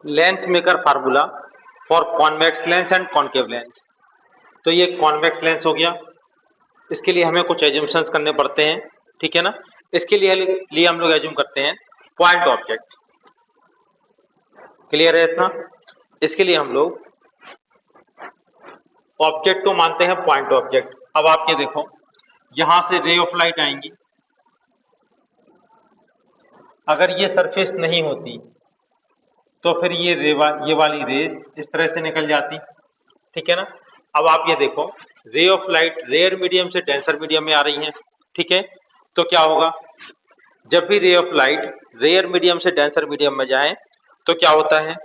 Lens maker formula for convex lens and concave lens. तो ये convex lens हो गया, इसके लिए हमें कुछ एज्यूम्शंस करने पड़ते हैं, ठीक है ना। इसके लिए हम लोग एज्यूम करते हैं पॉइंट ऑब्जेक्ट। क्लियर है इतना? इसके लिए हम लोग ऑब्जेक्ट को मानते हैं पॉइंट ऑब्जेक्ट। अब आप ये देखो, यहां से रे ऑफ लाइट आएंगी, अगर ये सरफेस नहीं होती तो फिर ये वाली रेज इस तरह से निकल जाती, ठीक है ना। अब आप ये देखो, ray of light rare medium से डेंसर मीडियम में आ रही है, ठीक है। तो क्या होगा, जब भी ray of light rare medium से डेंसर मीडियम में जाए तो क्या होता है,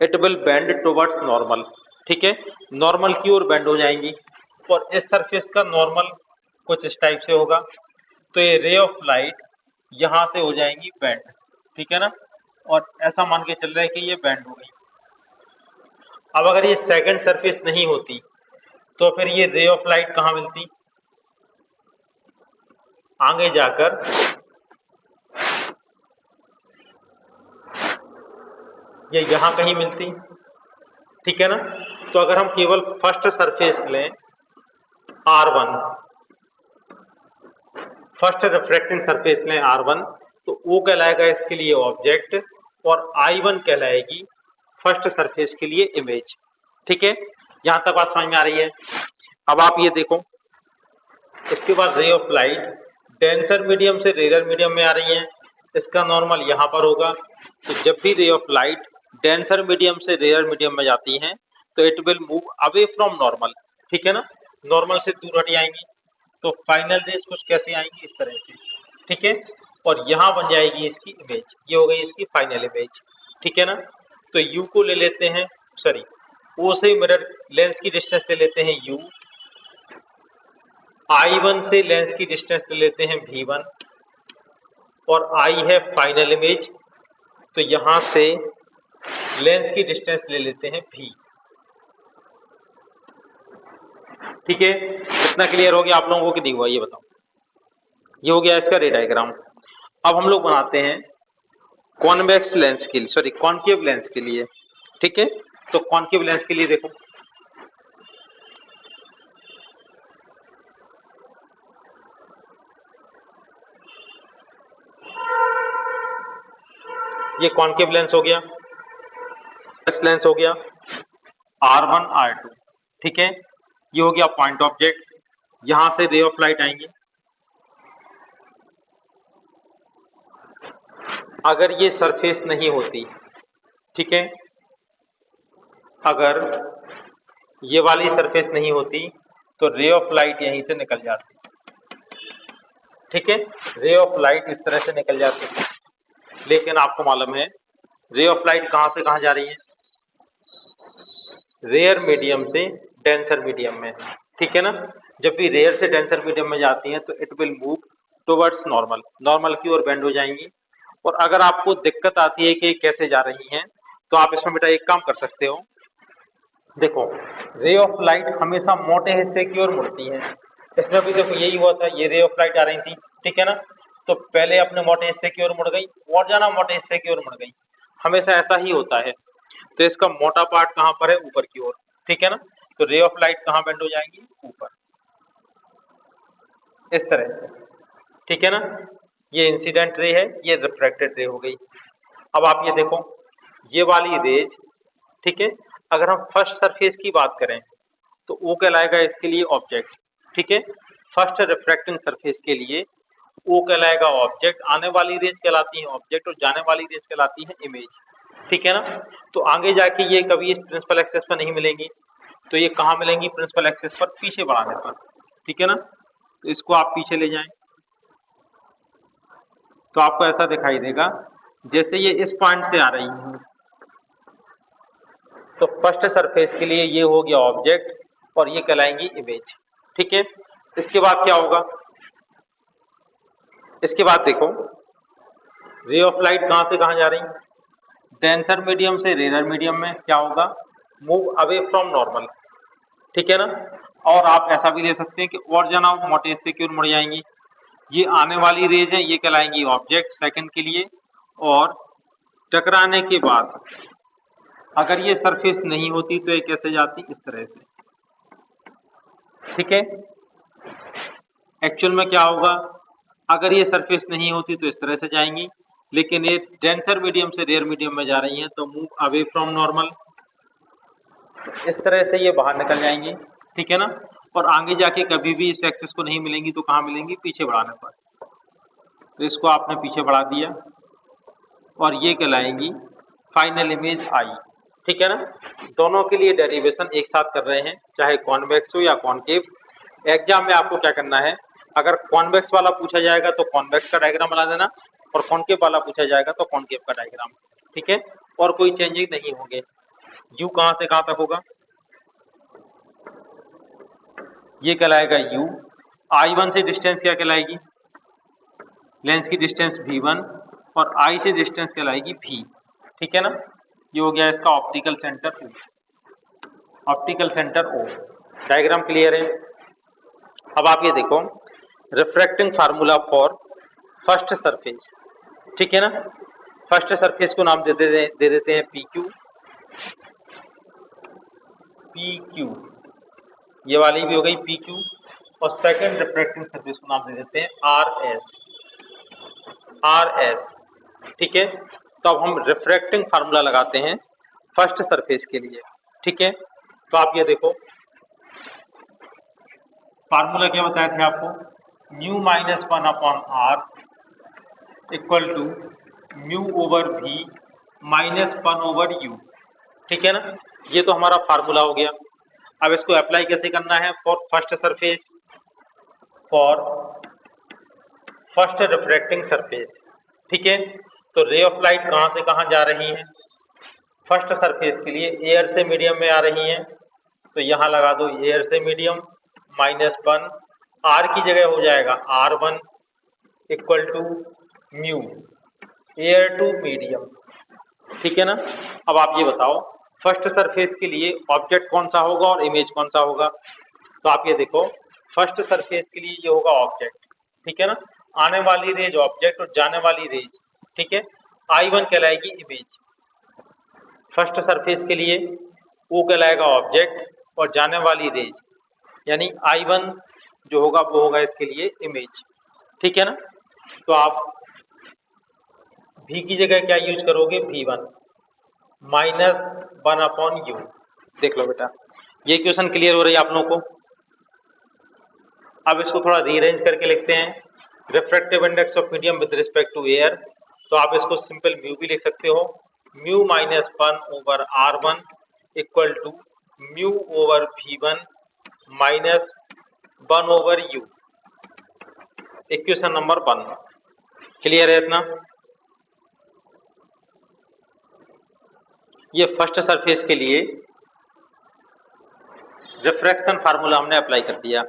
it will bend towards normal, ठीक है। नॉर्मल की ओर बेंड हो जाएंगी और इस सरफेस का नॉर्मल कुछ इस टाइप से होगा। तो ये रे ऑफ लाइट यहां से हो जाएंगी बेंड, ठीक है ना। और ऐसा मान के चल रहा है कि ये बेंड हो गई। अब अगर ये सेकंड सरफेस नहीं होती तो फिर ये रे ऑफ लाइट कहां मिलती, आगे जाकर ये यहां कहीं मिलती, ठीक है ना। तो अगर हम केवल फर्स्ट सरफेस लें R1, फर्स्ट रिफ्रैक्टिंग सरफेस लें R1, तो वो कहलाएगा इसके लिए ऑब्जेक्ट और I1 कहलाएगी फर्स्ट सरफेस के लिए इमेज, ठीक है। यहां तक बात समझ में आ रही है? अब आप ये देखो, इसके बाद रे ऑफ लाइट डेंसर मीडियम से रेयर मीडियम में आ रही है, इसका नॉर्मल यहां पर होगा। तो जब भी ray of light denser medium से रेयर मीडियम में जाती हैं तो it will move away from normal, ठीक है ना। नॉर्मल से दूर हट जाएंगी, तो फाइनल रेज कुछ कैसे आएंगी, इस तरह से, ठीक है। और यहां बन जाएगी इसकी इमेज, ये हो गई इसकी फाइनल इमेज, ठीक है ना। तो यू को ले लेते हैं, सॉरी ओ से मिरर लेंस की डिस्टेंस ले लेते हैं यू, I1 से लेंस की डिस्टेंस ले लेते हैं V1 और I है फाइनल इमेज, तो यहां से लेंस की डिस्टेंस ले लेते हैं V, ठीक है। कितना क्लियर हो गया आप लोगों को कि नहीं हुआ ये बताओ। ये हो गया इसका रे डायग्राम। अब हम लोग बनाते हैं कॉन्वेक्स लेंस के लिए, सॉरी कॉनकेव लेंस के लिए, ठीक है। तो कॉनकेव लेंस के लिए देखो, ये कॉनकेव लेंस हो गया, लेंस हो गया R1 R2, ठीक है। ये हो गया पॉइंट ऑब्जेक्ट, यहां से रे ऑफ लाइट आएंगे। अगर ये सरफेस नहीं होती, ठीक है, अगर ये वाली सरफेस नहीं होती तो रे ऑफ लाइट यहीं से निकल जाती, ठीक है। रे ऑफ लाइट इस तरह से निकल जाती, लेकिन आपको मालूम है रे ऑफ लाइट कहां से कहां जा रही है, रेयर मीडियम से डेंसर मीडियम में, ठीक है ना। जब भी रेयर से डेंसर मीडियम में जाती हैं तो it will move towards normal, normal की ओर बेंड हो जाएंगी। और अगर आपको दिक्कत आती है कि कैसे जा रही हैं, तो आप इसमें बेटा एक काम कर सकते हो, देखो रे ऑफ लाइट हमेशा मोटे हिस्से की ओर मुड़ती है। इसमें भी देखो यही हुआ था, ये रे ऑफ लाइट आ रही थी, ठीक है ना। तो पहले अपने मोटे हिस्से की ओर मुड़ गई और जाना मोटे हिस्से की ओर मुड़ गई, हमेशा ऐसा ही होता है। तो इसका मोटा पार्ट कहां पर है, ऊपर की ओर, ठीक है ना। तो रे ऑफ लाइट कहां बेंड हो जाएंगी, ऊपर, इस तरह से, ठीक है ना। ये इंसिडेंट रे है, ये रिफ्रैक्टेड रे हो गई। अब आप ये देखो, ये वाली रेज, ठीक है, अगर हम फर्स्ट सरफेस की बात करें तो वो कहलाएगा इसके लिए ऑब्जेक्ट, ठीक है। फर्स्ट रिफ्रैक्टिंग सरफेस के लिए वो कहलाएगा ऑब्जेक्ट, आने वाली रेज कहलाती है ऑब्जेक्ट और जाने वाली रेज कहलाती है इमेज, ठीक है ना। तो आगे जाके ये कभी इस प्रिंसिपल एक्सेस पर नहीं मिलेंगी, तो ये कहाँ मिलेंगी, प्रिंसिपल एक्सेस पर पीछे बढ़ाने पर, ठीक है ना। तो इसको आप पीछे ले जाएं तो आपको ऐसा दिखाई देगा जैसे ये इस पॉइंट से आ रही है। तो फर्स्ट सरफेस के लिए ये हो गया ऑब्जेक्ट और ये कहलाएंगी इमेज, ठीक है। इसके बाद क्या होगा, इसके बाद देखो रे ऑफ लाइट कहां से कहां जा रही, डेंसर मीडियम से रेयर मीडियम में क्या होगा, मूव अवे फ्रॉम नॉर्मल, ठीक है ना। और आप ऐसा भी दे सकते हैं कि और जाना मोटे हिस्से की ओर मुड़ जाएंगी। ये आने वाली रेज है, ये कहलाएंगी ऑब्जेक्ट सेकंड के लिए, और टकराने के बाद अगर ये सरफेस नहीं होती तो ये कैसे जाती, इस तरह से, ठीक है। एक्चुअल में क्या होगा, अगर ये सरफेस नहीं होती तो इस तरह से जाएंगी, लेकिन ये डेंसर मीडियम से रेयर मीडियम में जा रही हैं तो मूव अवे फ्रॉम नॉर्मल, इस तरह से ये बाहर निकल जाएंगी, ठीक है ना। और आगे जाके कभी भी इस एक्सिस को नहीं मिलेंगी तो कहाँ मिलेंगी, पीछे बढ़ाने पर। तो इसको आपने पीछे बढ़ा दिया और ये कहलाएंगी फाइनल इमेज आई, ठीक है ना। दोनों के लिए डेरिवेशन एक साथ कर रहे हैं, चाहे कॉन्वेक्स हो या कॉनकेव। एग्जाम में आपको क्या करना है, अगर कॉन्वेक्स वाला पूछा जाएगा तो कॉन्वेक्स का डायग्राम बना देना, और कॉनकेव वाला पूछा जाएगा तो कॉनकेव का डायग्राम, ठीक है। और कोई चेंजेस नहीं होंगे। यू कहाँ से कहाँ तक होगा, ये कहलाएगा यू। I1 से डिस्टेंस क्या कहलाएगी, लेंस की डिस्टेंस V1, और I से डिस्टेंस कहलाएगी V, ठीक है ना। ये हो गया इसका optical centre O, optical centre O। Diagram clear है। अब आप ये देखो, refracting formula for first surface, ठीक है ना। फर्स्ट सरफेस को नाम दे देते हैं PQ, PQ, ये वाली भी हो गई PQ। और सेकंड रिफ्रैक्टिंग सरफेस को नाम दे देते हैं RS, RS, ठीक है। तो अब हम रिफ्रैक्टिंग फार्मूला लगाते हैं फर्स्ट सरफेस के लिए, ठीक है। तो आप ये देखो, फार्मूला क्या बताया थे आपको, mu minus 1 upon R equal to mu over V minus 1 over U, ठीक है ना। ये तो हमारा फार्मूला हो गया। अब इसको अप्लाई कैसे करना है, for first surface, for first refracting surface, ठीक है। तो रे ऑफ लाइट कहाँ से कहाँ जा रही है, फर्स्ट सरफेस के लिए एयर से मीडियम में आ रही हैं, तो यहाँ लगा दो एयर से मीडियम -1, आर की जगह हो जाएगा R1 equal to mu air to medium, ठीक है ना। अब आप ये बताओ, फर्स्ट सरफेस के लिए ऑब्जेक्ट कौन सा होगा और इमेज कौन सा होगा। तो आप ये देखो, फर्स्ट सरफेस के लिए ये होगा ऑब्जेक्ट, ठीक है ना। आने वाली रेज ऑब्जेक्ट और जाने वाली रेज, ठीक है, I1 कहलाएगी इमेज। फर्स्ट सरफेस के लिए O कहलाएगा ऑब्जेक्ट और जाने वाली रेज, यानी I1 जो होगा वो होगा इसके लिए इमेज, ठीक है ना। तो आप V की जगह क्या यूज करोगे, V1 -1 अपॉन U। देख लो बेटा, ये क्वेश्चन क्लियर हो रही है आप लोगों को। अब इसको थोड़ा रीअरेंज करके लिखते हैं, refractive index of medium with respect to air. तो आप इसको सिंपल म्यू भी लिख सकते हो, mu -1 over R1 equal to mu over V1 -1 over U, equation number 1। Clear है इतना। ये फर्स्ट सरफेस के लिए रिफ्रैक्शन फार्मूला हमने अप्लाई कर दिया।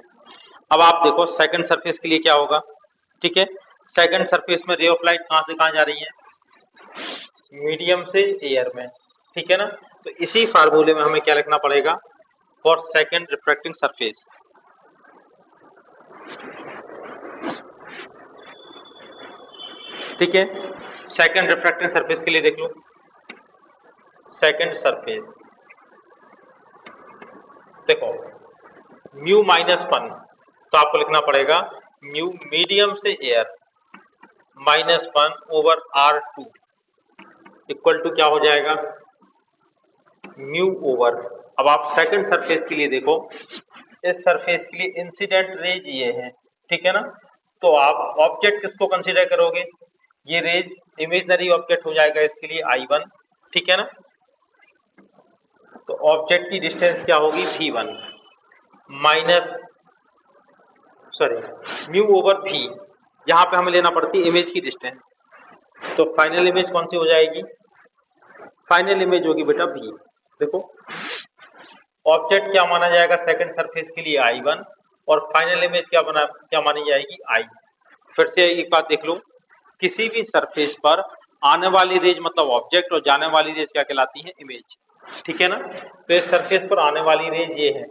अब आप देखो सेकंड सरफेस के लिए क्या होगा, ठीक है। सेकंड सरफेस में रे ऑफ लाइट कहाँ से कहाँ जा रही है, मीडियम से एयर में, ठीक है ना। तो इसी फार्मूले में हमें क्या लिखना पड़ेगा, फॉर सेकंड रिफ्रैक्टिंग सरफेस, ठीक है। सेकंड रिफ्रैक्टिंग सरफेस के लिए देख लो, सेकंड सरफेस देखो म्यू -1, तो आपको लिखना पड़ेगा म्यू मीडियम से air -1 over R2 equal to क्या हो जाएगा, म्यू ओवर। अब आप सेकंड सरफेस के लिए देखो, इस सरफेस के लिए इंसिडेंट रेज ये है, ठीक है ना। तो आप ऑब्जेक्ट किसको कंसीडर करोगे, ये रेज इमेजनरी ऑब्जेक्ट हो जाएगा इसके लिए I1, ठीक है ना। तो ऑब्जेक्ट की डिस्टेंस क्या होगी, V1 म्यू ओवर V, यहाँ पे हमें लेना पड़ती है इमेज की डिस्टेंस। तो फाइनल इमेज कौन सी हो जाएगी, फाइनल इमेज होगी बेटा V। देखो ऑब्जेक्ट क्या माना जाएगा सेकंड सरफेस के लिए I1, और फाइनल इमेज क्या मानी जाएगी I। फिर से एक बात देख लो, किसी भी सरफेस पर आने वाली रेज मतलब ऑब्जेक्ट और जाने वाली रेज क्या कहलाती है, इमेज, ठीक है ना। तो इस सरफेस पर आने वाली रेज ये है,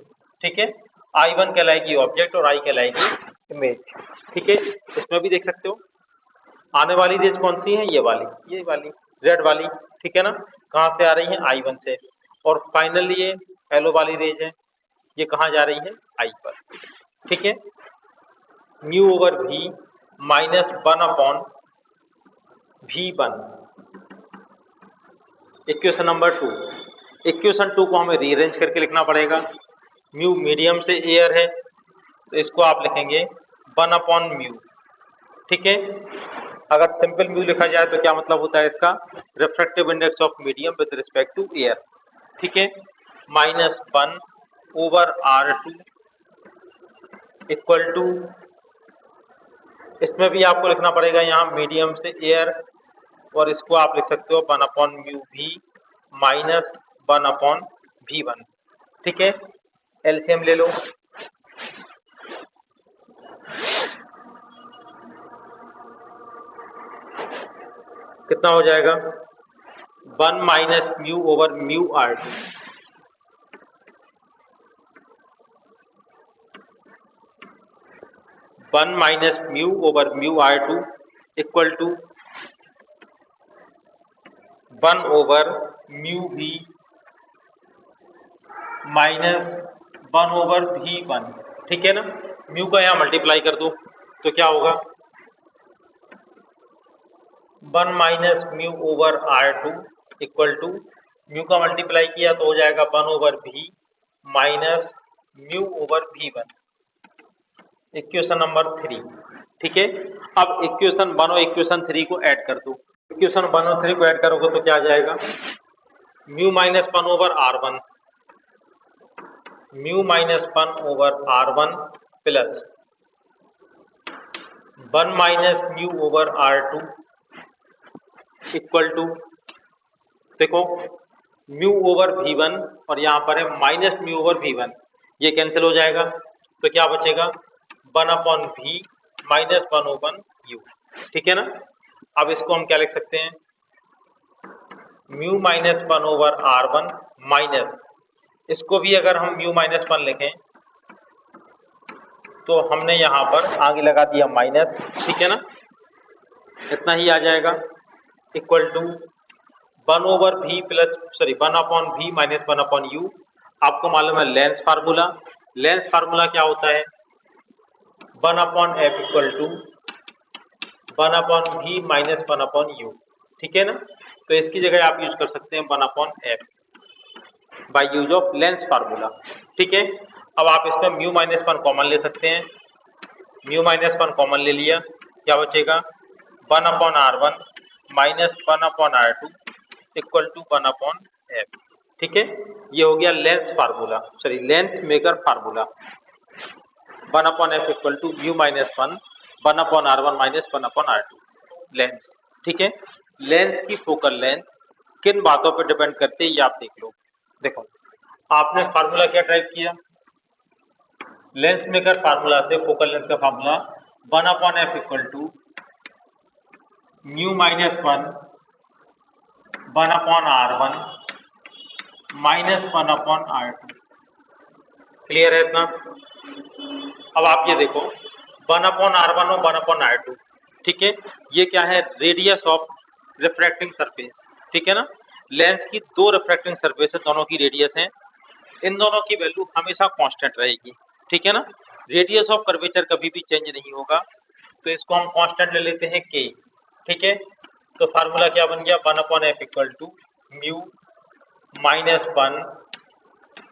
ठीक है, I1 कहलाएगी ऑब्जेक्ट और I कहलाएगी इमेज, ठीक है। इसमें भी देख सकते हो आने वाली रेज कौन सी है, ये वाली रेड वाली, ठीक है ना, कहाँ से आ रही है, I1 से, और फाइनली ये येलो वाली रेज है, ये कहाँ जा रही है, I पर, ठीक है। Mu over V minus 1/V1, equation number 2। Equation 2 को हमें रीअरेंज करके लिखना पड़ेगा। म्यू मीडियम से एयर है तो इसको आप लिखेंगे 1/म्यू, ठीक है। अगर सिंपल म्यू लिखा जाए तो क्या मतलब होता है इसका, refractive index of medium with respect to air, ठीक है, -1/R2 इक्वल टू, इसमें भी आपको लिखना पड़ेगा यहाँ मीडियम से एयर, और इसको आप लिख सकते हो 1/म्यू V माइनस 1/V1, ठीक है। एलसीएम ले लो, कितना हो जाएगा, 1 minus mu over mu R2, 1 minus mu over mu R2 equal to 1 over mu V minus 1 over V1, ठीक है ना। म्यू का यहाँ मल्टीप्लाई कर दो तो क्या होगा, 1 minus mu over R2 equal to, mu का मल्टीप्लाई किया तो हो जाएगा 1 over V minus mu over V1, equation number 3, ठीक है। अब इक्वेशन 1 और इक्वेशन 3 को ऐड कर दो, इक्वेशन 1 और 3 को ऐड करोगे तो क्या आ जाएगा, mu minus 1 over R1, mu minus 1 over R1 plus 1 minus mu over R2 equal to, देखो म्यू ओवर V1 और यहाँ पर है माइनस म्यू ओवर V1, ये कैंसिल हो जाएगा तो क्या बचेगा, 1/V माइनस 1 ओवर U, ठीक है ना। अब इसको हम क्या लिख सकते हैं, mu minus 1 over R1 minus, इसको भी अगर हम म्यू माइनस 1 लिखें तो हमने यहाँ पर आगे लगा दिया माइनस, ठीक है ना, इतना ही आ जाएगा, equal to 1 over V plus, sorry 1/V minus 1/U। आपको मालूम है लेंस फार्मूला, लेंस फार्मूला क्या होता है, 1/F equal to 1/V minus 1/U, ठीक है ना। तो इसकी जगह आप यूज कर सकते हैं 1/F by use of lens formula, ठीक है। अब आप इसमें म्यू माइनस 1 कॉमन ले सकते हैं, म्यू माइनस 1 कॉमन ले लिया, क्या बचेगा, 1/R1 minus 1/R2 equal to 1/F, ठीक है। ये हो गया lens formula, sorry lens maker formula, 1/F equal to mu minus 1 1/R1 minus 1/R2 lens, ठीक है। लेंस की फोकल लेंथ किन बातों पर डिपेंड करती है ये आप देख लो। देखो आपने फार्मूला क्या टाइप किया, लेंस मेकर फार्मूला से फोकल लेंथ का formula 1/F equal to mu minus 1 1/R1 minus 1/R2, clear है इतना। अब आप ये देखो 1/R1 और 1/R2, ठीक है, ये क्या है, रेडियस ऑफ रिफ्रैक्टिंग सरफेस, ठीक है ना। लेंस की दो रिफ्रैक्टिंग सरफेस है, दोनों की रेडियस है, इन दोनों की वैल्यू हमेशा कांस्टेंट रहेगी, ठीक है ना। रेडियस ऑफ कर्वेचर कभी भी चेंज नहीं होगा, तो इसको हम कांस्टेंट ले लेते हैं k, ठीक है। तो फार्मूला क्या बन गया, 1/F equal to mu minus 1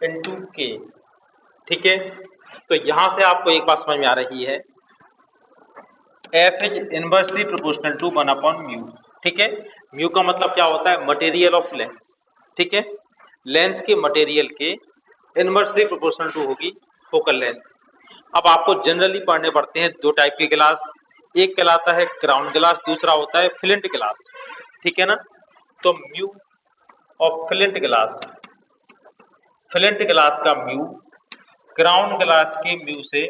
into k, ठीक है। तो यहां से आपको एक बात समझ में आ रही है, F is inversely proportional to 1/म्यू, ठीक है। म्यू का मतलब क्या होता है, मटेरियल ऑफ लेंस, ठीक है, लेंस के मटेरियल के इनवर्सली प्रोपोर्शनल टू होगी फोकल लेंथ। अब आपको जनरली पढ़ने पड़ते हैं दो टाइप के गिलास, एक कहलाता है क्राउन गिलास, दूसरा होता है फ्लिंट गिलास, ठीक है ना। तो म्यू ऑफ फ्लिंट गिलास, फ्लिंट गिलास का म्यू क्राउन गिलास के म्यू से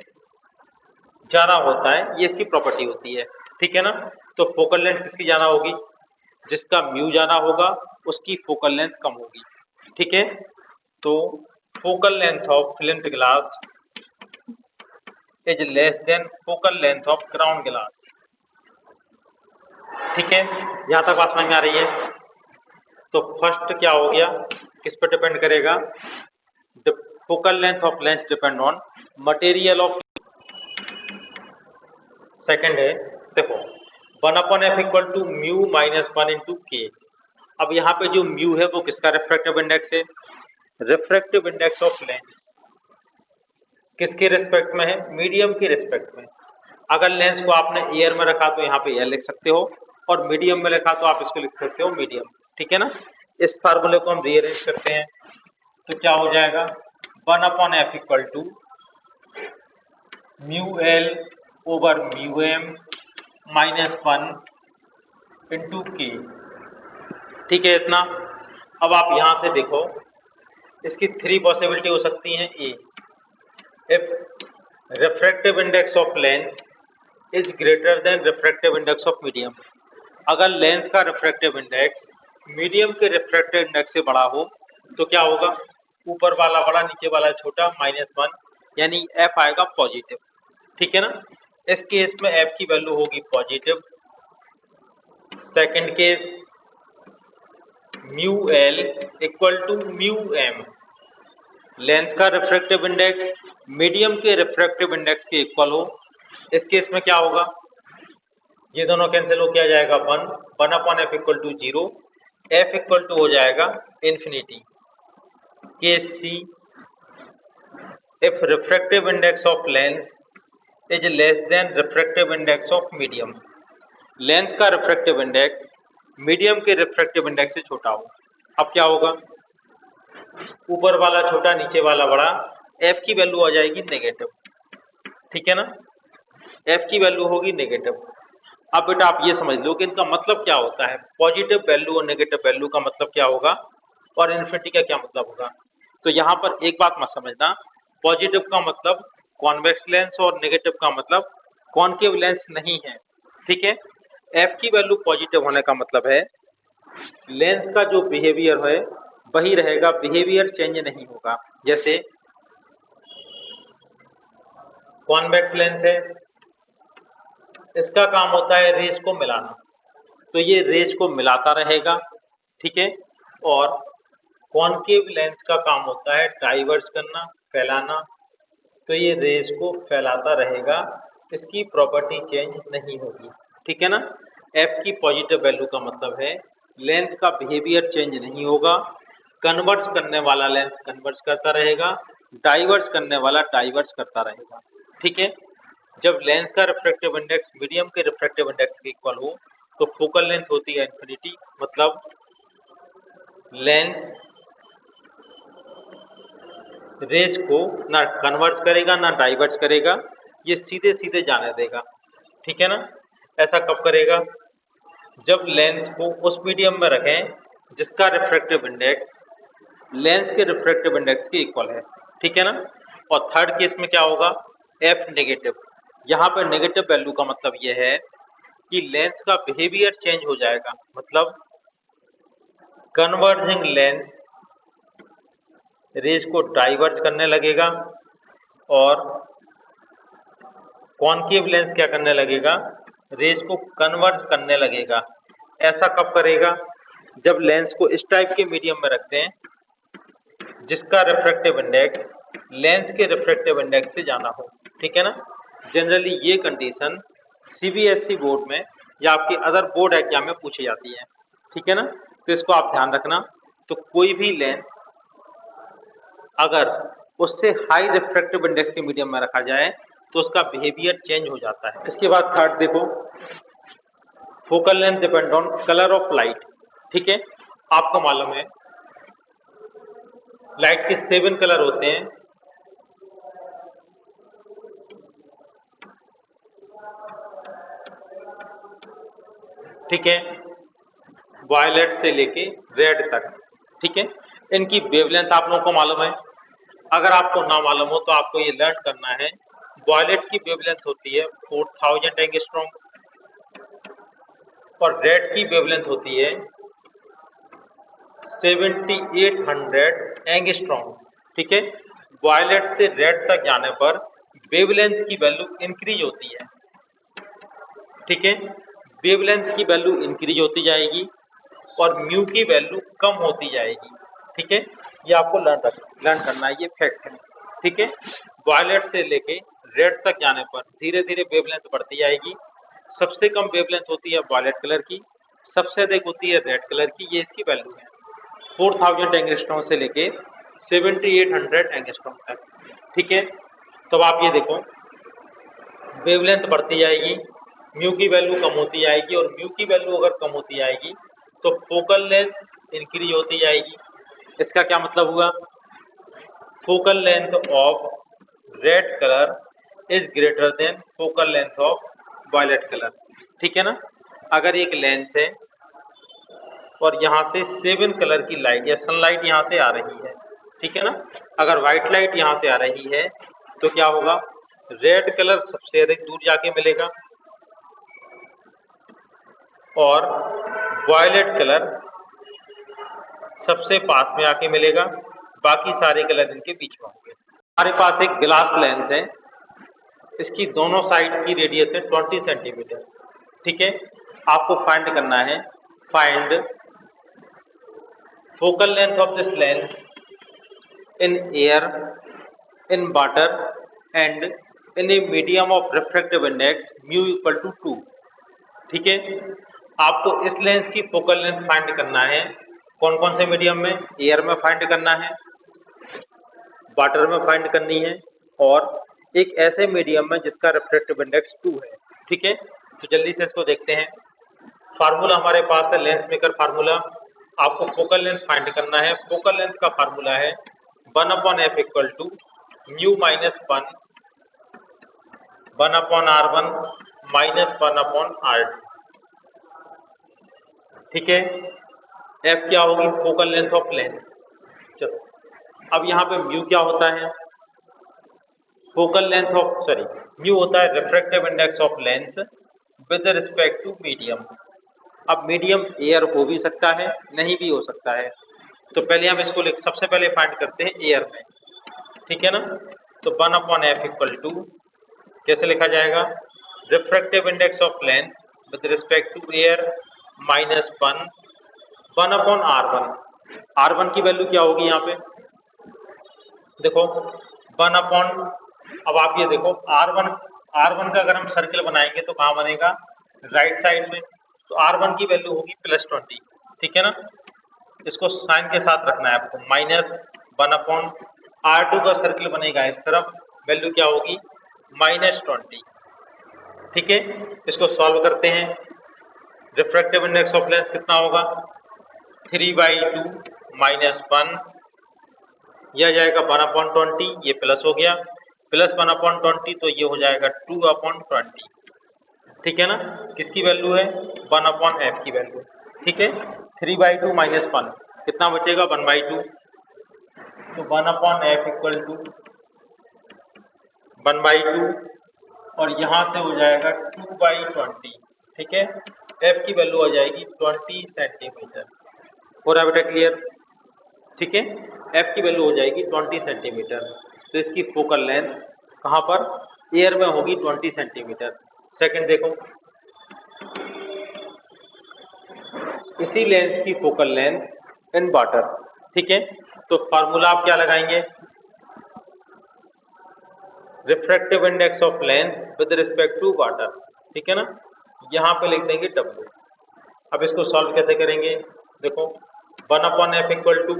ज्यादा होता है, ये इसकी प्रॉपर्टी होती है, ठीक है ना। तो फोकल लेंथ किसकी ज्यादा होगी, जिसका म्यू ज्यादा होगा उसकी फोकल लेंथ कम होगी, ठीक है। तो focal length of flint glass is less then focal length of crown glass, ठीक है। यहां तक बात समझ में आ रही है। तो फर्स्ट क्या हो गया, किस पर डिपेंड करेगा, focal length of lens depend on material of. Second है, देखो 1/f equal to mu minus 1 into k. अब यहाँ पे जो म्यू है वो किसका रिफ्रैक्टिव इंडेक्स है, रिफ्रैक्टिव इंडेक्स ऑफ लेंस। किसके रिस्पेक्ट में है, मीडियम के रिस्पेक्ट में। अगर लेंस को आपने एयर में रखा तो यहाँ पे एयर लिख सकते हो, और मीडियम में रखा तो आप इसको लिख सकते हो मीडियम, ठीक है ना। इस फार्मूले को हम रीअरेंज करते हैं तो क्या हो जाएगा, 1/f equal to mu L over mu M minus 1 into k, ठीक है इतना। अब आप यहां से देखो, इसकी 3 पॉसिबिलिटी हो सकती हैं। A, if refractive index of lens is greater than refractive index of medium, अगर लेंस का रिफ्रैक्टिव इंडेक्स मीडियम के रिफ्रैक्टिव इंडेक्स से बड़ा हो तो क्या होगा, ऊपर वाला बड़ा नीचे वाला छोटा, -1, यानी एफ आएगा पॉजिटिव, ठीक है ना। इस केस में एफ की वैल्यू होगी positive. Second case mu L equal to mu M, lens का रिफ्रैक्टिव इंडेक्स मीडियम के रिफ्रैक्टिव इंडेक्स के इक्वल हो। इस केस में क्या होगा, ये दोनों कैंसिल हो किया जाएगा 1/f equal to 0, F equal to हो जाएगा infinity. Case C, if refractive index of lens is less than refractive index of medium, lens का रिफ्रैक्टिव इंडेक्स मीडियम के रिफ्रैक्टिव इंडेक्स से छोटा हो। अब क्या होगा, ऊपर वाला छोटा नीचे वाला बड़ा, एफ की वैल्यू आ जाएगी नेगेटिव, ठीक है ना, एफ की वैल्यू होगी नेगेटिव। अब बेटा आप ये समझ लो कि इनका मतलब क्या होता है, पॉजिटिव वैल्यू और नेगेटिव वैल्यू का मतलब क्या होगा, और इन्फिनिटी का क्या मतलब होगा। तो यहाँ पर एक बात मत समझना, पॉजिटिव का मतलब कॉन्वेक्स लेंस और नेगेटिव का मतलब कॉनकेव लेंस नहीं है, ठीक है। एफ की वैल्यू पॉजिटिव होने का मतलब है लेंस का जो बिहेवियर है वही रहेगा, बिहेवियर चेंज नहीं होगा। जैसे कॉन्वेक्स लेंस है, इसका काम होता है रेज को मिलाना, तो ये रेज को मिलाता रहेगा, ठीक है। और कॉनकेव लेंस का काम होता है डाइवर्ज करना, फैलाना, तो ये रेज को फैलाता रहेगा, इसकी प्रॉपर्टी चेंज नहीं होगी, ठीक है ना। एफ की पॉजिटिव वैल्यू का मतलब है लेंस का बिहेवियर चेंज नहीं होगा, कन्वर्ज करने वाला लेंस कन्वर्ज करता रहेगा, डाइवर्ज करने वाला डाइवर्ज करता रहेगा, ठीक है। जब लेंस का रिफ्रैक्टिव इंडेक्स मीडियम के रिफ्रैक्टिव इंडेक्स के इक्वल हो तो फोकल लेंथ होती है इंफिनिटी, मतलब लेंस रेज को ना कन्वर्ज करेगा ना डाइवर्ज करेगा, ये सीधे सीधे जाने देगा, ठीक है ना। ऐसा कब करेगा, जब लेंस को उस मीडियम में रखें जिसका रिफ्रैक्टिव इंडेक्स लेंस के रिफ्रैक्टिव इंडेक्स के इक्वल है, ठीक है ना। और थर्ड केस में क्या होगा, एफ नेगेटिव। यहाँ पर नेगेटिव वैल्यू का मतलब यह है कि लेंस का बिहेवियर चेंज हो जाएगा, मतलब कन्वर्जिंग लेंस रेज को डाइवर्ज करने लगेगा और कॉनकेव लेंस क्या करने लगेगा, रेज को कन्वर्ज करने लगेगा। ऐसा कब करेगा, जब लेंस को इस टाइप के मीडियम में रखते हैं जिसका रिफ्रैक्टिव इंडेक्स लेंस के रिफ्रैक्टिव इंडेक्स से जाना हो, ठीक है ना। जनरली ये कंडीशन सीबीएसई बोर्ड में या आपके अदर बोर्ड एग्जाम में पूछी जाती है, ठीक है ना। तो इसको आप ध्यान रखना। तो कोई भी लेंस अगर उससे हाई रिफ्रैक्टिव इंडेक्स के मीडियम में रखा जाए तो उसका बिहेवियर चेंज हो जाता है। इसके बाद थर्ड देखो, focal length depend on colour of light, ठीक है। आपको मालूम है लाइट के 7 कलर होते हैं, ठीक है, वायलेट से लेके रेड तक, ठीक है। इनकी वेवलेंथ आप लोगों को मालूम है, अगर आपको ना मालूम हो तो आपको ये लर्न करना है। वायलेट की वेवलेंथ होती है 4000 एंगस्ट्रॉम और रेड की वेवलेंथ होती है 7800 एंगस्ट्रॉम, ठीक है। वायलेट से रेड तक जाने पर वेवलेंथ की वैल्यू इंक्रीज होती है, ठीक है। वेवलेंथ की वैल्यू इंक्रीज होती जाएगी, और म्यू की वैल्यू कम होती जाएगी। ठीक है, ये आपको लर्न करना है, ये फैक्ट है। ठीक है, वायलेट से लेके रेड तक जाने पर धीरे धीरे वेवलेंथ बढ़ती जाएगी। सबसे कम वेवलेंथ होती है वायलेट कलर की, सबसे अधिक होती है रेड कलर की, ये इसकी वैल्यू है 4000 एंगस्ट्रॉम से लेके 7800 एंगस्ट्रॉम तक। ठीक है, तो अब आप ये देखो, वेवलेंथ बढ़ती जाएगी, म्यू की वैल्यू कम होती जाएगी, और म्यू की वैल्यू अगर कम होती जाएगी तो फोकल लेंथ इंक्रीज होती जाएगी। इसका क्या मतलब हुआ, focal length of red colour is greater than focal length of violet colour. ठीक है ना, अगर एक लेंस है और यहाँ से 7 कलर की लाइट या सनलाइट यहाँ से आ रही है, ठीक है ना, अगर व्हाइट लाइट यहाँ से आ रही है तो क्या होगा, रेड कलर सबसे अधिक दूर जाके मिलेगा और वायलेट कलर सबसे पास में आके मिलेगा, बाकी सारे कलर इनके बीच में होंगे। हमारे पास एक ग्लास लेंस है, इसकी दोनों साइड की रेडियस है 20 सेंटीमीटर। ठीक है, आपको फाइंड करना है, find focal length of this lens in air, in water and in a medium of refractive index mu equal to 2। ठीक है, आपको इस लेंस की फोकल लेंथ फाइंड करना है, कौन कौन से मीडियम में, एयर में फाइंड करना है, वाटर में फाइंड करनी है, और एक ऐसे मीडियम में जिसका रिफ्रैक्टिव इंडेक्स 2 है। ठीक है, तो जल्दी से इसको देखते हैं। फार्मूला हमारे पास है लेंथ मेकर फार्मूला, आपको फोकल लेंथ फाइंड करना है। फोकल लेंथ का फार्मूला है 1/f equal to mu minus 1/r1 minus 1/r2। ठीक है, f क्या होगी, फोकल लेंथ ऑफ लेंस। चलो, अब यहाँ पे म्यू क्या होता है, focal length of sorry mu होता है refractive index of lens with respect to medium. अब मीडियम एयर हो भी सकता है, नहीं भी हो सकता है, तो पहले हम इसको सबसे पहले फाइंड करते हैं एयर में। ठीक है ना, तो 1/f इक्वल टू कैसे लिखा जाएगा, refractive index of length with respect to air minus 1/r1। r1 की वैल्यू क्या होगी यहाँ पे, देखो 1 अब आप ये देखो r1 का अगर हम सर्किल बनाएंगे तो कहाँ बनेगा, राइट साइड में, तो r1 की वैल्यू होगी +20। ठीक है ना, इसको साइन के साथ रखना है आपको, -1/r2 का सर्किल बनेगा इस तरफ, वैल्यू क्या होगी -20। ठीक है, इसको सॉल्व करते हैं, रिफ्रैक्टिव इंडेक्स ऑफ लेंस कितना होगा 3/2 -1, यह जाएगा 1/20, ये प्लस हो गया, प्लस 1/20 तो ये हो जाएगा 2/20। ठीक है ना, किसकी वैल्यू है 1/f की वैल्यू। ठीक है, 3/2 -1 कितना बचेगा 1/2, तो 1/f इक्वल टू 1/2 और यहाँ से हो जाएगा 2/20। ठीक है, f की वैल्यू आ जाएगी 20 सेंटीमीटर। हो रहा है बेटा क्लियर, ठीक है, f की वैल्यू हो जाएगी 20 सेंटीमीटर, तो इसकी फोकल लेंथ कहाँ पर, एयर में होगी 20 सेंटीमीटर। सेकंड देखो, इसी लेंस की फोकल लेंथ इन वाटर। ठीक है, तो फार्मूला आप क्या लगाएंगे, refractive index of length with respect to water. ठीक है ना, यहाँ पे लिख देंगे W। अब इसको सॉल्व कैसे करेंगे, देखो 1/f equal to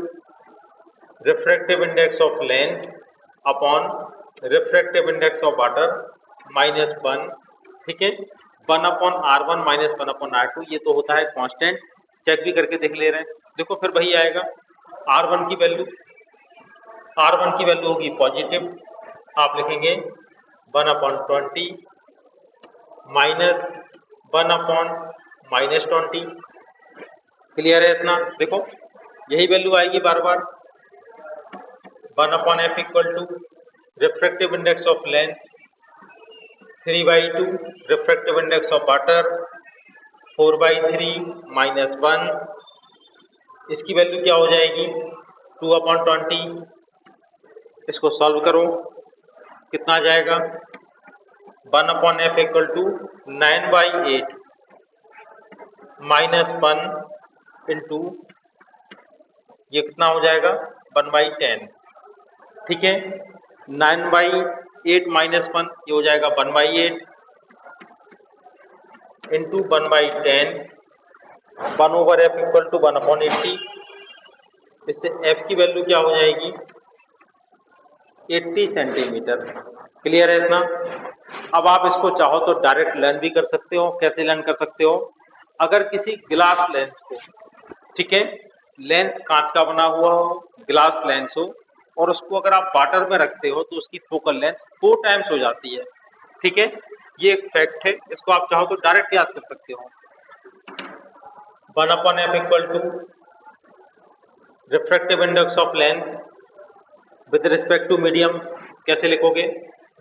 refractive index of lens upon refractive index of water -1। ठीक है, 1/r1 माइनस 1/r2, ये तो होता है कांस्टेंट, चेक भी करके देख ले रहे हैं, देखो फिर वही आएगा। r1 की वैल्यू होगी पॉजिटिव, आप लिखेंगे 1/20 माइनस 1/-20। क्लियर है इतना, देखो यही वैल्यू आएगी बार बार। 1/f equal to refractive index of lens 3/2, refractive index of water 4/3 -1, इसकी वैल्यू क्या हो जाएगी 2/20। इसको सॉल्व करो, कितना आ जाएगा 1/f इक्वल टू 9/8 -1 इंटू ये कितना हो जाएगा 1/10, ठीक है। 9/8 माइनस 1 ये हो जाएगा 1/8 इंटू 1/10, 1/f इक्वल टू 1/80। इससे f की वैल्यू क्या हो जाएगी 80 सेंटीमीटर। क्लियर है इतना। अब आप इसको चाहो तो डायरेक्ट लर्न भी कर सकते हो। कैसे लर्न कर सकते हो, अगर किसी ग्लास लेंस को, ठीक है, लेंस कांच का बना हुआ हो, ग्लास लेंस हो, और उसको अगर आप वाटर में रखते हो तो उसकी फोकल लेंथ 4 टाइम्स हो जाती है, ठीक है। ये एक फैक्ट है, इसको आप चाहो तो डायरेक्ट याद कर सकते हो। 1/f equal to refractive index of lens with respect to medium. कैसे लिखोगे,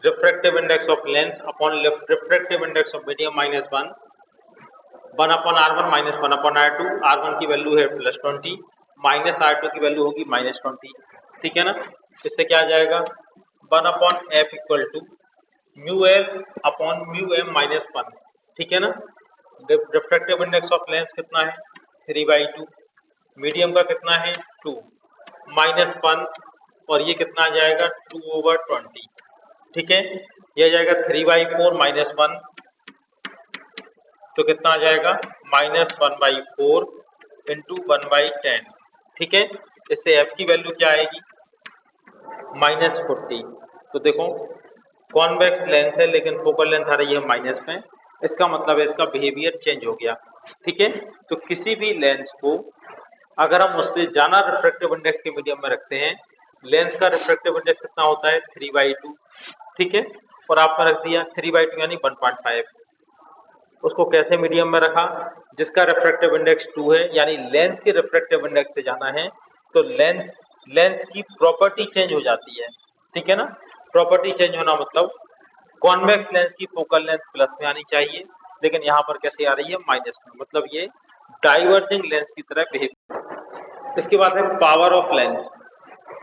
refractive index of lens upon refractive index of medium minus 1/r1 minus 1/r2। r1 की वैल्यू है +20, माइनस r2 की वैल्यू होगी -20, ठीक है ना। इससे क्या आ जाएगा 1/f equal to mu F upon mu M minus 1, ठीक है ना। रिफ्रैक्टिव इंडेक्स ऑफ लेंस कितना है 3/2, मीडियम का कितना है 2, -1, और ये कितना आ जाएगा 2/20, ठीक है। ये आ जाएगा 3/4 माइनस 1, तो कितना आ जाएगा -1/4 इंटू 1/10, ठीक है। इससे f की वैल्यू क्या आएगी -40। तो देखो कॉन्वेक्स लेंस है लेकिन फोकल लेंथ आ रही है माइनस में, इसका मतलब है इसका बिहेवियर चेंज हो गया, ठीक है। तो किसी भी लेंस को अगर हम उससे ज्यादा रिफ्रैक्टिव इंडेक्स के मीडियम में रखते हैं, लेंस का रिफ्रैक्टिव इंडेक्स कितना होता है 3/2, ठीक है, और आपने रख दिया 3/2 यानी 1.5। उसको कैसे मीडियम में रखा, जिसका रिफ्रैक्टिव इंडेक्स 2 है, यानी लेंस के रिफ्रैक्टिव इंडेक्स से जाना है तो लेंस की प्रॉपर्टी चेंज हो जाती है, ठीक है ना। प्रॉपर्टी चेंज होना मतलब कॉन्वेक्स लेंस की फोकल लेंथ प्लस में आनी चाहिए, लेकिन यहाँ पर कैसे आ रही है माइनस में, मतलब ये डाइवर्जिंग लेंस की तरह बिहेव। इसके बाद है पावर ऑफ लेंस,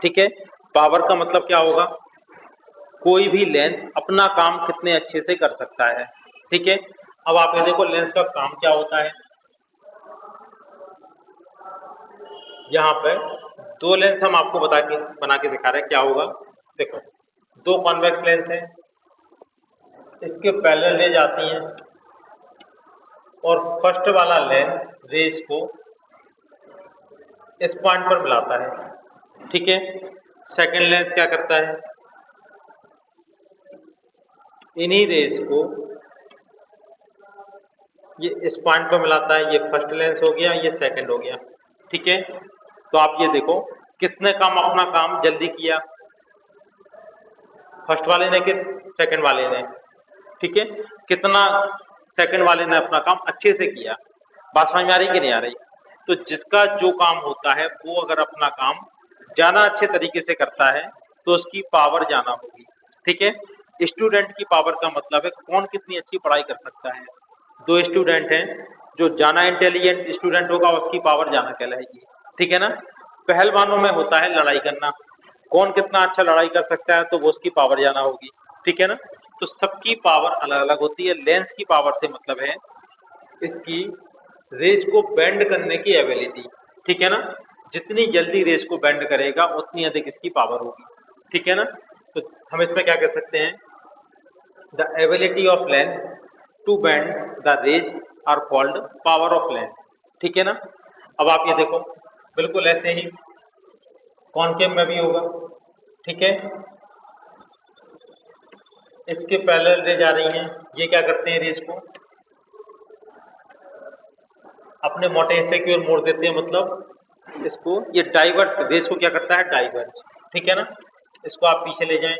ठीक है। पावर का मतलब क्या होगा, कोई भी लेंस अपना काम कितने अच्छे से कर सकता है, ठीक है। अब आप ये देखो लेंस का काम क्या होता है, यहाँ पे दो लेंस हम आपको बना के दिखा रहे हैं क्या होगा। देखो दो कॉन्वेक्स लेंस हैं, इसके पैरेलल रेज आती हैं, और फर्स्ट वाला लेंस रेज को इस पॉइंट पर मिलाता है, ठीक है। सेकंड लेंस क्या करता है, इन्हीं रेज को ये इस पॉइंट पर मिलाता है। ये फर्स्ट लेंस हो गया, ये सेकंड हो गया, ठीक है। तो आप ये देखो किसने अपना काम जल्दी किया, फर्स्ट वाले ने कि सेकंड वाले ने, ठीक है। कितना सेकंड वाले ने अपना काम अच्छे से किया, बात समझ में आ रही कि नहीं आ रही। तो जिसका जो काम होता है वो अगर अपना काम ज्यादा अच्छे तरीके से करता है तो उसकी पावर ज्यादा होगी, ठीक है। स्टूडेंट की पावर का मतलब है कौन कितनी अच्छी पढ़ाई कर सकता है। दो स्टूडेंट हैं, जो ज्यादा इंटेलिजेंट स्टूडेंट होगा उसकी पावर ज्यादा कहलाएगी, ठीक है ना। पहलवानों में होता है लड़ाई करना, कौन कितना अच्छा लड़ाई कर सकता है तो वो उसकी पावर ज्यादा होगी, ठीक है ना। तो सबकी पावर अलग अलग होती है। लेंस की पावर से मतलब है इसकी रेज को बेंड करने की एबिलिटी, ठीक है ना। जितनी जल्दी रेज को बेंड करेगा उतनी अधिक इसकी पावर होगी, ठीक है ना। तो हम इसमें क्या कह सकते हैं, the ability of lens to bend the rays are called power of lens, ठीक है ना। अब आप ये देखो बिल्कुल ऐसे ही कॉनकेव में भी होगा, ठीक है। इसके पैरेलल रेज आ रही हैं, ये क्या करते हैं रेज को अपने मोटे हिस्से की ओर मोड़ देते हैं, मतलब इसको ये डाइवर्स रेस को क्या करता है डाइवर्स, ठीक है ना। इसको आप पीछे ले जाएं,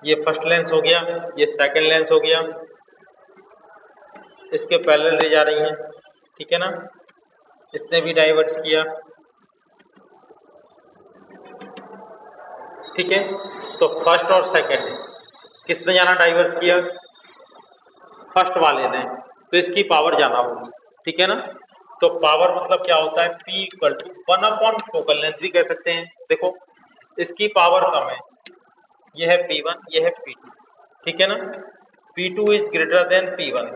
ये फर्स्ट लेंस हो गया, ये सेकंड लेंस हो गया, इसके पैरेलल रेज आ रही हैं, ठीक है ना। इसने भी डाइवर्स किया, ठीक है। तो फर्स्ट और सेकंड किसने जाना डाइवर्स किया, फर्स्ट वाले ने, तो इसकी पावर ज्यादा होगी, ठीक है ना। तो पावर मतलब क्या होता है P equal to 1/, focal length भी कह सकते हैं। देखो इसकी पावर कम है, ये है P1, ये है P2, ठीक है ना। P2 is greater then P1,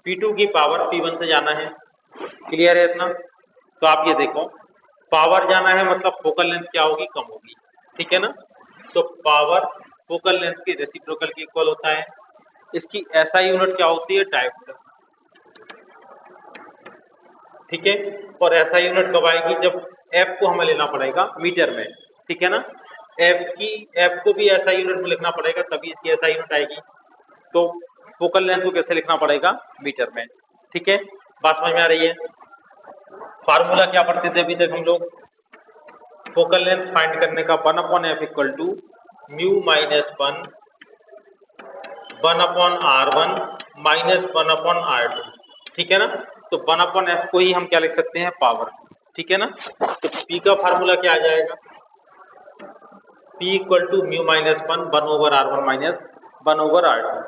P2 की पावर P1 से जाना है, क्लियर है इतना। तो आप ये देखो, पावर जाना है मतलब फोकल लेंथ क्या होगी, कम होगी, ठीक है ना। तो पावर फोकल लेंथ के रेसिप्रोकल के इक्वल होता है। इसकी SI यूनिट क्या होती है, डायोमीटर, ठीक है। और SI यूनिट कब आएगी, जब F को हमें लेना पड़ेगा मीटर में, ठीक है ना। F को भी SI यूनिट में लिखना पड़ेगा, तभी इसकी SI यूनिट आएगी। तो फोकल लेंथ को कैसे लिखना पड़ेगा, मीटर में, ठीक है। बात समझ में आ रही है। फार्मूला क्या पढ़ते थे अभी तक हम लोग, फोकल लेंथ फाइंड करने का 1/f equal to mu minus 1/r1 minus 1/r2, ठीक है ना। तो 1/f को ही हम क्या लिख सकते हैं, पावर, ठीक है ना। तो P का फार्मूला क्या आ जाएगा, P equal to mu minus 1/r1 minus 1/r2,